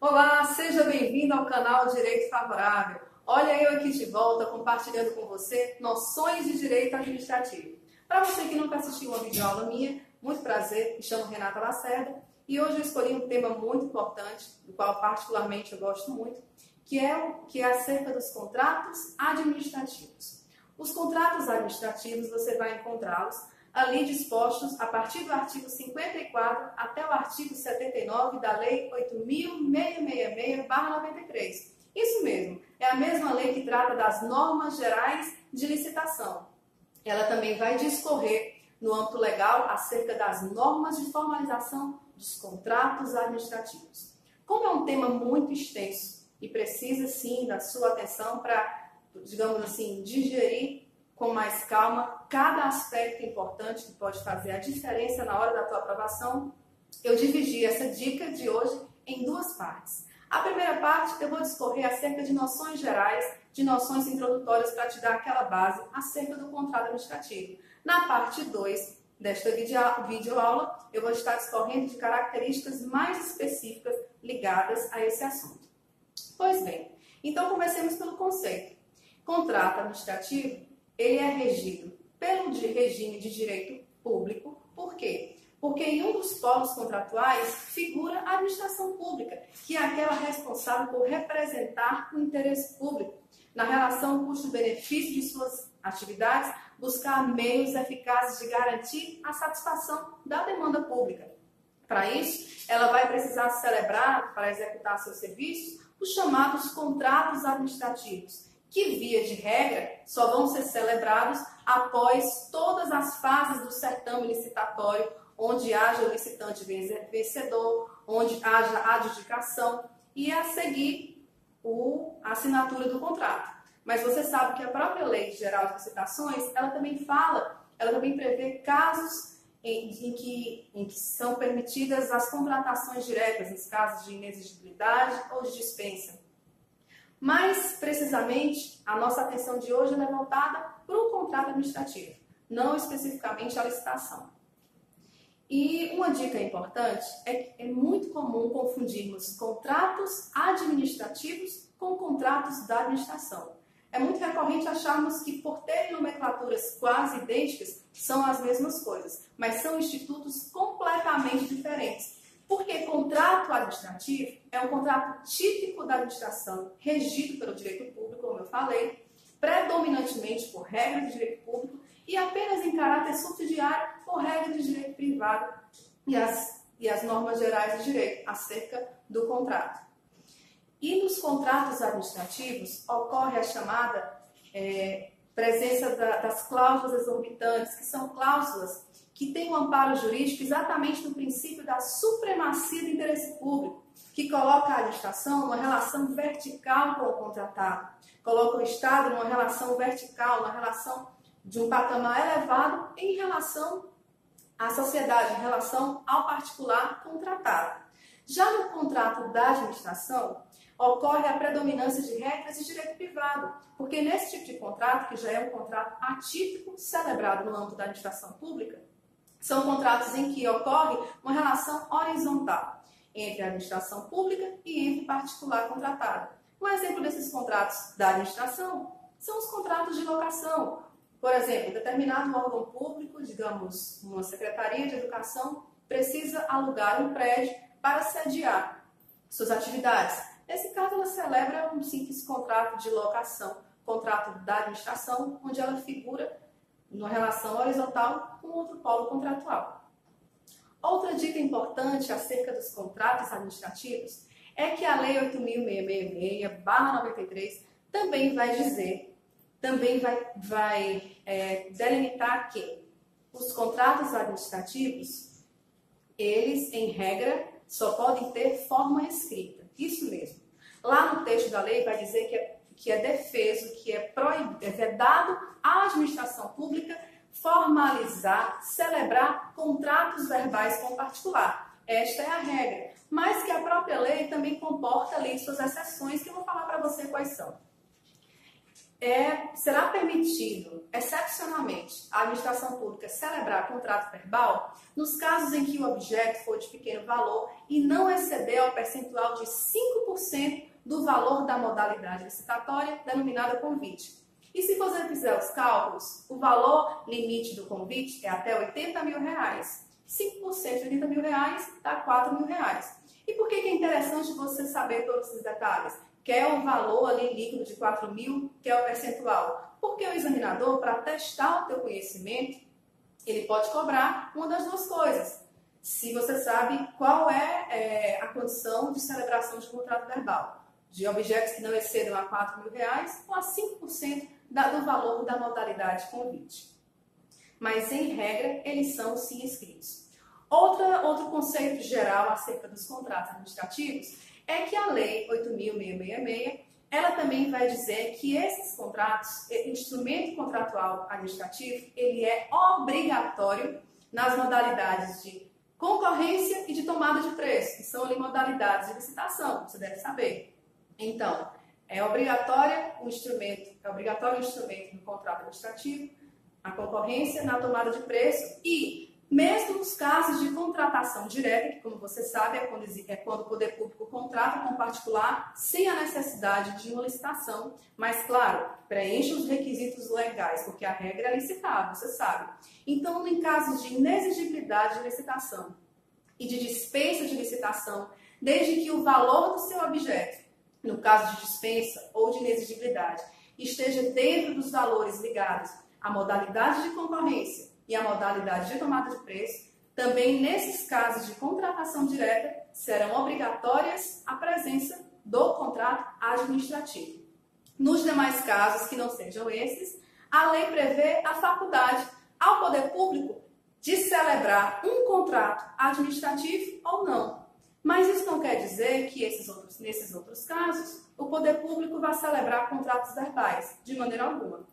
Olá, seja bem-vindo ao canal Direito Favorável. Olha eu aqui de volta compartilhando com você noções de direito administrativo. Para você que nunca assistiu uma videoaula minha, muito prazer, me chamo Renata Lacerda e hoje eu escolhi um tema muito importante, do qual particularmente eu gosto muito, que é acerca dos contratos administrativos. Os contratos administrativos você vai encontrá-los ali dispostos a partir do artigo 54 até o artigo 79 da Lei 8.666/93. Isso mesmo, é a mesma lei que trata das normas gerais de licitação. Ela também vai discorrer no âmbito legal acerca das normas de formalização dos contratos administrativos. Como é um tema muito extenso e precisa sim da sua atenção para, digamos assim, digerir com mais calma cada aspecto importante que pode fazer a diferença na hora da tua aprovação, eu dividi essa dica de hoje em duas partes. A primeira parte eu vou discorrer acerca de noções gerais, de noções introdutórias para te dar aquela base acerca do contrato administrativo. Na parte 2 desta videoaula, eu vou estar discorrendo de características mais específicas ligadas a esse assunto. Pois bem, então comecemos pelo conceito. Contrato administrativo, ele é regido pelo regime de direito público. Por quê? Porque em um dos polos contratuais figura a administração pública, que é aquela responsável por representar o interesse público na relação custo-benefício de suas atividades, buscar meios eficazes de garantir a satisfação da demanda pública. Para isso, ela vai precisar celebrar, para executar seus serviços, os chamados contratos administrativos, que, via de regra, só vão ser celebrados após todas as fases do certame licitatório, onde haja o licitante vencedor, onde haja adjudicação e a seguir a assinatura do contrato. Mas você sabe que a própria Lei Geral de Licitações, ela também prevê casos em que são permitidas as contratações diretas, nos casos de inexigibilidade ou de dispensa. Mais precisamente, a nossa atenção de hoje é voltada para o contrato administrativo, não especificamente a licitação. E uma dica importante é que é muito comum confundirmos contratos administrativos com contratos da administração. É muito recorrente acharmos que, por terem nomenclaturas quase idênticas, são as mesmas coisas, mas são institutos completamente diferentes. Porque contrato administrativo é um contrato típico da administração, regido pelo direito público, como eu falei, predominantemente por regra de direito público e apenas em caráter subsidiário por regra de direito privado e as normas gerais de direito acerca do contrato. E nos contratos administrativos ocorre a chamada presença das cláusulas exorbitantes, que são cláusulas que têm um amparo jurídico exatamente no princípio da supremacia do interesse público, que coloca a administração numa relação vertical com o contratado, coloca o Estado numa relação vertical, numa relação de um patamar elevado em relação à sociedade, em relação ao particular contratado. Já no contrato da administração, ocorre a predominância de regras de direito privado, porque nesse tipo de contrato, que já é um contrato atípico celebrado no âmbito da administração pública, são contratos em que ocorre uma relação horizontal entre a administração pública e entre particular contratado. Um exemplo desses contratos da administração são os contratos de locação. Por exemplo, determinado órgão público, digamos, uma secretaria de educação, precisa alugar um prédio para sediar suas atividades. Nesse caso, ela celebra um simples contrato de locação, contrato da administração, onde ela figura numa relação horizontal com outro polo contratual. Outra dica importante acerca dos contratos administrativos é que a Lei 8.666/93 também vai delimitar que os contratos administrativos, eles, em regra, só podem ter forma escrita. Isso mesmo. Lá no texto da lei vai dizer que é defeso, que é vedado à administração pública formalizar, celebrar contratos verbais com o particular. Esta é a regra. Mas que a própria lei também comporta ali suas exceções, que eu vou falar para você quais são. será permitido, excepcionalmente, a administração pública celebrar contrato verbal nos casos em que o objeto for de pequeno valor e não exceder ao percentual de 5% do valor da modalidade licitatória denominada convite. E se você fizer os cálculos, o valor limite do convite é até R$80 mil. 5% de R$80 mil dá R$4 mil. E por que é interessante você saber todos esses detalhes? Que é o valor ali líquido de 4 mil, que é o percentual. Porque o examinador, para testar o teu conhecimento, ele pode cobrar uma das duas coisas. Se você sabe qual é a condição de celebração de contrato verbal, de objetos que não excedam a 4 mil reais ou a 5% do valor da modalidade convite. Mas, em regra, eles são sim escritos. Outro conceito geral acerca dos contratos administrativos é que a Lei 8.666, ela também vai dizer que esses contratos, instrumento contratual administrativo, ele é obrigatório nas modalidades de concorrência e de tomada de preço, que são ali modalidades de licitação, você deve saber. Então, é obrigatório o instrumento do contrato administrativo, a concorrência na tomada de preço e mesmo nos casos de contratação direta, que como você sabe é quando o poder público contrata com o particular sem a necessidade de uma licitação, mas claro, preenche os requisitos legais, porque a regra é licitar, você sabe. Então, em casos de inexigibilidade de licitação e de dispensa de licitação, desde que o valor do seu objeto, no caso de dispensa ou de inexigibilidade, esteja dentro dos valores ligados à modalidade de concorrência e à modalidade de tomada de preço, também nesses casos de contratação direta serão obrigatórias a presença do contrato administrativo. Nos demais casos que não sejam esses, a lei prevê a faculdade ao poder público de celebrar um contrato administrativo ou não. Mas isso não quer dizer que nesses outros casos o poder público vai celebrar contratos verbais, de maneira alguma.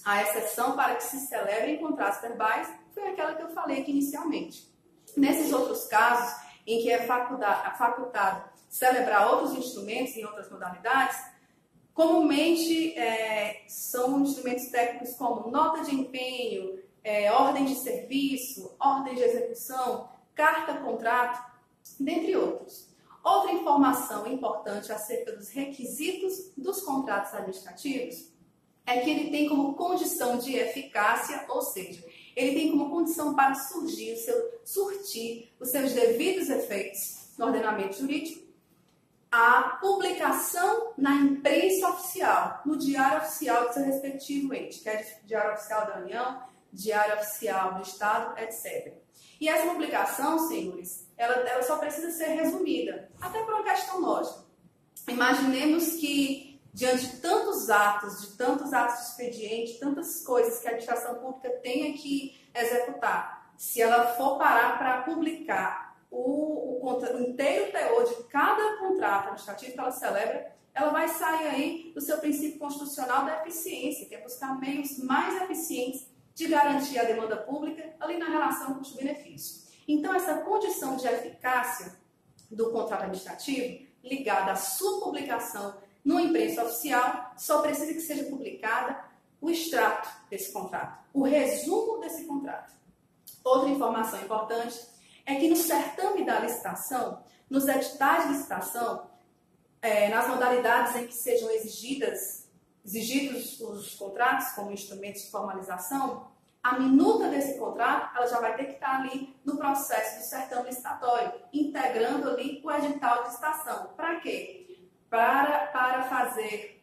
A exceção para que se celebrem contratos verbais foi aquela que eu falei aqui inicialmente. Nesses outros casos, em que é facultado celebrar outros instrumentos em outras modalidades, comumente são instrumentos técnicos como nota de empenho, ordem de serviço, ordem de execução, carta-contrato, dentre outros. Outra informação importante acerca dos requisitos dos contratos administrativos é que ele tem como condição de eficácia, ou seja, ele tem como condição para surtir os seus devidos efeitos no ordenamento jurídico, a publicação na imprensa oficial, no Diário Oficial do seu respectivo ente, que é Diário Oficial da União, Diário Oficial do Estado, etc. E essa publicação, senhores, ela só precisa ser resumida, até por uma questão lógica. Imaginemos que diante de tantos atos de expediente, tantas coisas que a administração pública tenha que executar, se ela for parar para publicar o inteiro teor de cada contrato administrativo que ela celebra, ela vai sair aí do seu princípio constitucional da eficiência, que é buscar meios mais eficientes de garantir a demanda pública ali na relação custo-benefício. Então, essa condição de eficácia do contrato administrativo, ligada à sua publicação numa imprensa oficial, só precisa que seja publicada o extrato desse contrato, o resumo desse contrato. Outra informação importante é que no certame da licitação, nos editais de licitação, nas modalidades em que sejam exigidos os contratos como instrumentos de formalização, a minuta desse contrato ela já vai ter que estar ali no processo do certame licitatório, integrando ali o edital de licitação. Para quê? Para fazer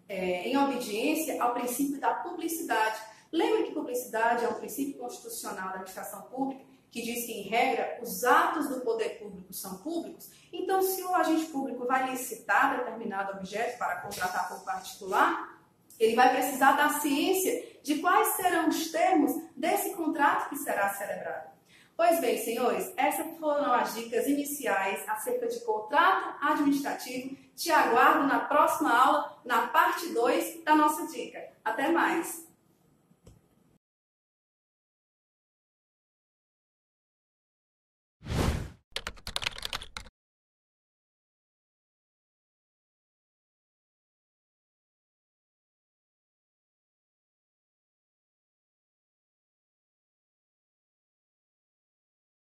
em obediência ao princípio da publicidade. Lembra que publicidade é um princípio constitucional da administração pública que diz que, em regra, os atos do poder público são públicos. Então, se o agente público vai licitar determinado objeto para contratar por particular, ele vai precisar da ciência de quais serão os termos desse contrato que será celebrado. Pois bem, senhores, essas foram as dicas iniciais acerca de contrato administrativo. Te aguardo na próxima aula, na parte 2 da nossa dica. Até mais!